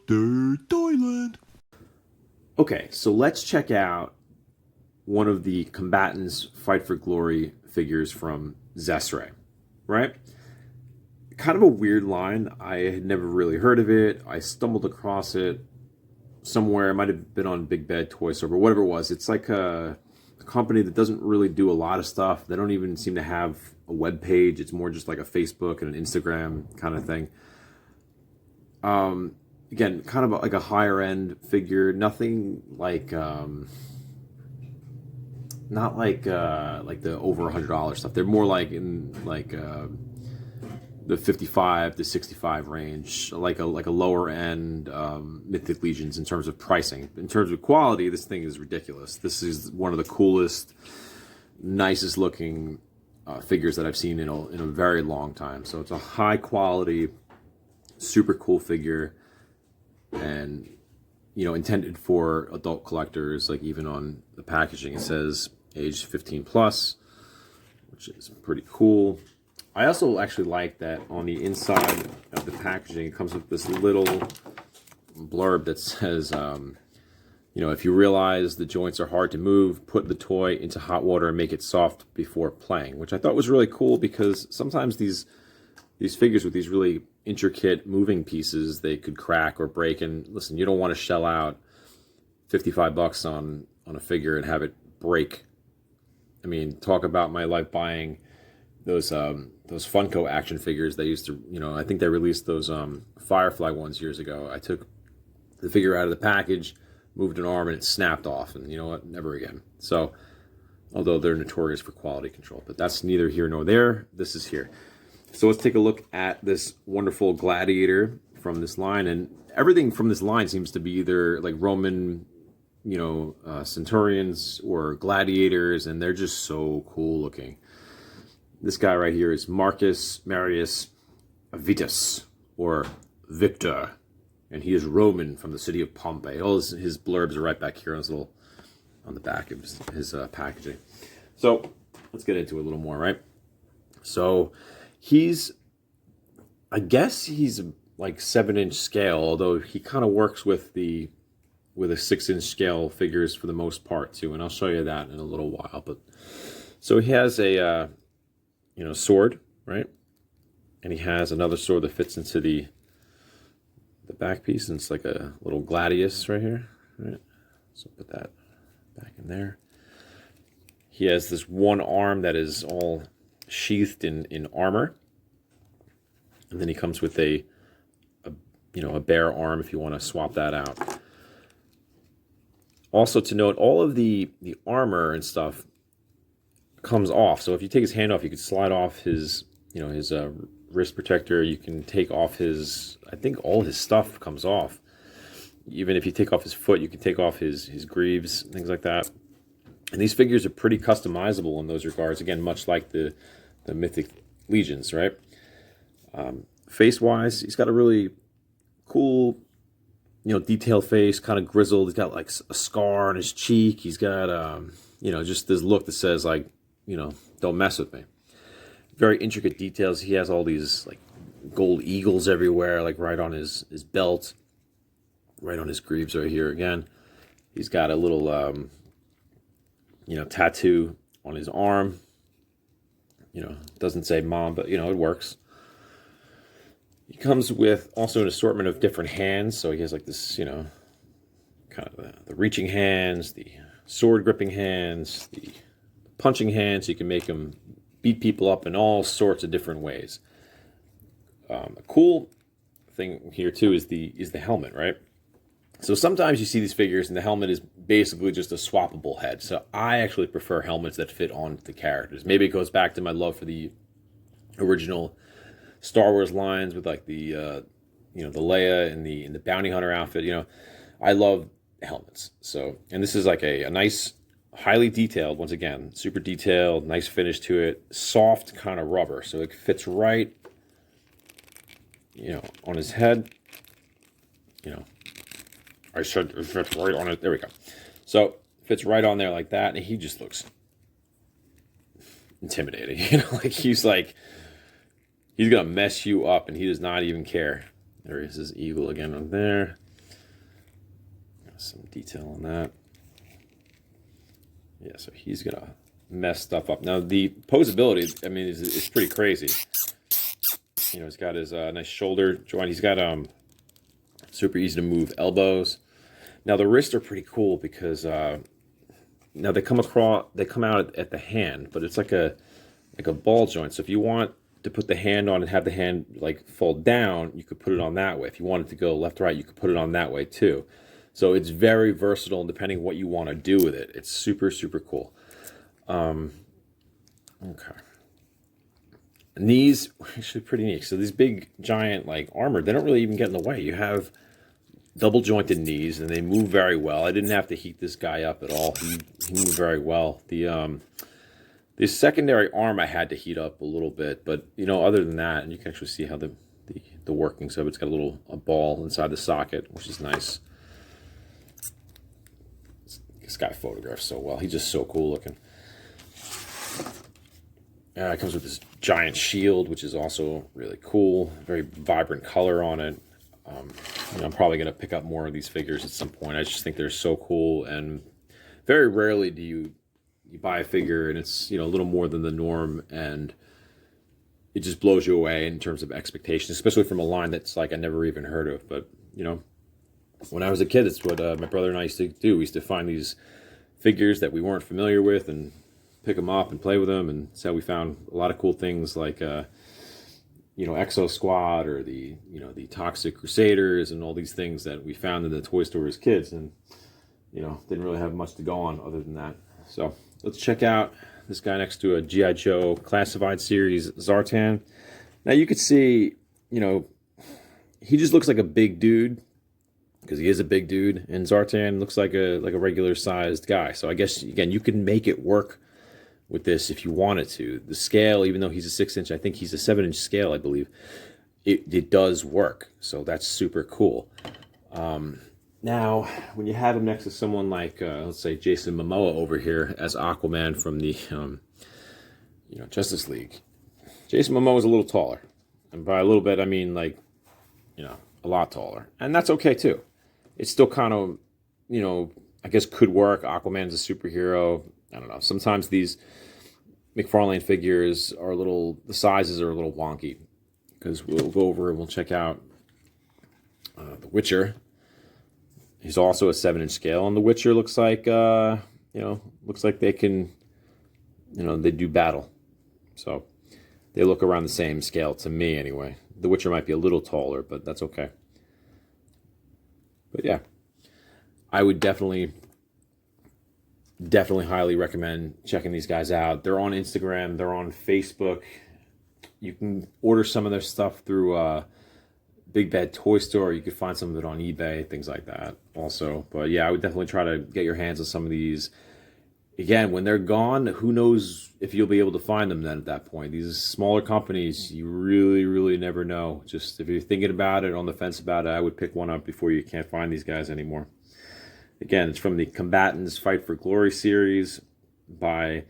Mr. Toyland. Okay, so let's check out one of the Combatants Fight for Glory figures from XesRay, right? Kind of a weird line. I had never really heard of it. I stumbled across it somewhere. It might have been on Big Bad Toy Store, but whatever it was. It's like a company that doesn't really do a lot of stuff. They don't even seem to have a web page. It's more just like a Facebook and an Instagram kind of thing. Again, kind of like a higher end figure. Nothing like not like the over $100 stuff. They're more like in like the 55 to 65 range, like a lower end Mythic Legions in terms of pricing. In terms of quality, this thing is ridiculous. This is one of the coolest, nicest looking figures that I've seen in a very long time. So it's a high quality, super cool figure, and intended for adult collectors. Like even on the packaging it says age 15 plus, which is pretty cool. I also actually like that on the inside of the packaging it comes with this little blurb that says if you realize the joints are hard to move, put the toy into hot water and make it soft before playing, which I thought was really cool, because sometimes these figures with these really intricate moving pieces, they could crack or break. And listen, you don't want to shell out $55 on a figure and have it break. I mean, talk about my life buying those Funko action figures. They used to, I think they released those Firefly ones years ago. I took the figure out of the package, moved an arm, and it snapped off. And you know what? Never again. So, although they're notorious for quality control, but that's neither here nor there. This is here. So let's take a look at this wonderful gladiator from this line. And everything from this line seems to be either like Roman, centurions or gladiators, and they're just so cool looking. This guy right here is Marcus Marius Avitus, or Victor, and he is Roman from the city of Pompeii. All his blurbs are right back here on the back of his packaging. So let's get into it a little more, right? So I guess he's like 7-inch scale, although he kind of works with a 6-inch scale figures for the most part too, and I'll show you that in a little while. But so he has a sword, right? And he has another sword that fits into the back piece, and it's like a little gladius right here, right? So put that back in there. He has this one arm that is all sheathed in armor, and then he comes with a bare arm if you want to swap that out. Also to note, all of the armor and stuff comes off. So if you take his hand off, you could slide off his wrist protector. You can take off I think all his stuff comes off. Even if you take off his foot, you can take off his greaves, things like that. And these figures are pretty customizable in those regards. Again, much like the Mythic Legions, right? Face-wise, he's got a really cool, detailed face, kind of grizzled. He's got like a scar on his cheek. He's got, just this look that says like, don't mess with me. Very intricate details. He has all these like gold eagles everywhere, like right on his belt, right on his greaves right here again. He's got a little, tattoo on his arm. Doesn't say mom, but it works. He comes with also an assortment of different hands. So he has like this, kind of the reaching hands, the sword gripping hands, the punching hands. So you can make him beat people up in all sorts of different ways. A cool thing here too is the helmet, right? So sometimes you see these figures and the helmet is basically just a swappable head. So I actually prefer helmets that fit on the characters. Maybe it goes back to my love for the original Star Wars lines with like the the Leia and the bounty hunter outfit. I love helmets. So, and this is like a nice, highly detailed, once again, super detailed, nice finish to it, soft kind of rubber. So it fits right, on his head. I said it fits right on it. There we go. So fits right on there like that, and he just looks intimidating. He's gonna mess you up, and he does not even care. There is his eagle again on there. Some detail on that. Yeah, so he's gonna mess stuff up. Now the posability, I mean, is pretty crazy. You know, he's got his nice shoulder joint. He's got super easy to move elbows. Now the wrists are pretty cool because now they come out at the hand, but it's like a ball joint. So if you want to put the hand on and have the hand like fold down, you could put it on that way. If you want it to go left to right, you could put it on that way too. So it's very versatile, and depending on what you want to do with it, it's super, super cool. Okay. Knees, actually pretty neat. So these big, giant, like, armor, they don't really even get in the way. You have double jointed knees, and they move very well. I didn't have to heat this guy up at all. He moved very well. The secondary arm I had to heat up a little bit, but, you know, other than that, and you can actually see how the workings of it's got a ball inside the socket, which is nice. This guy photographs so well. He's just so cool looking. It comes with this giant shield, which is also really cool. Very vibrant color on it. I'm probably going to pick up more of these figures at some point. I just think they're so cool, and very rarely do you buy a figure and it's, you know, a little more than the norm, and it just blows you away in terms of expectations, especially from a line that's like I never even heard of. But, you know, when I was a kid, it's what my brother and I used to do. We used to find these figures that we weren't familiar with and pick them up and play with them, and so we found a lot of cool things like you know, Exo Squad, or the Toxic Crusaders, and all these things that we found in the toy store as kids, and, you know, didn't really have much to go on other than that. So let's check out this guy next to a G.I. Joe Classified Series Zartan. Now you could see, you know, he just looks like a big dude, because he is a big dude, and Zartan looks like a regular sized guy. So I guess, again, you can make it work with this if you wanted to. The scale, even though he's a 6-inch, I think he's a 7-inch scale, I believe, it does work. So that's super cool. Now, when you have him next to someone like, let's say, Jason Momoa over here as Aquaman from the, you know, Justice League, Jason Momoa is a little taller. And by a little bit, I mean, like, you know, a lot taller. And that's okay, too. It's still kind of, you know, I guess could work. Aquaman's a superhero. I don't know. Sometimes these McFarlane figures are the sizes are a little wonky, because we'll go over and we'll check out The Witcher. He's also a 7-inch scale, and The Witcher looks like, you know, looks like they can, you know, they do battle. So they look around the same scale to me anyway. The Witcher might be a little taller, but that's okay. But yeah, I would definitely highly recommend checking these guys out. They're on Instagram. They're on Facebook. You can order some of their stuff through Big Bad Toy Store. You can find some of it on eBay, things like that also. But yeah, I would definitely try to get your hands on some of these. Again, when they're gone, who knows if you'll be able to find them then at that point. These smaller companies, you really, really never know. Just if you're thinking about it, on the fence about it, I would pick one up before you can't find these guys anymore. Again, it's from the Combatants Fight for Glory series by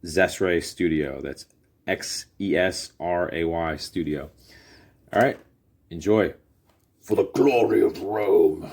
XesRay Studio. That's XesRay Studio. All right, enjoy. For the glory of Rome.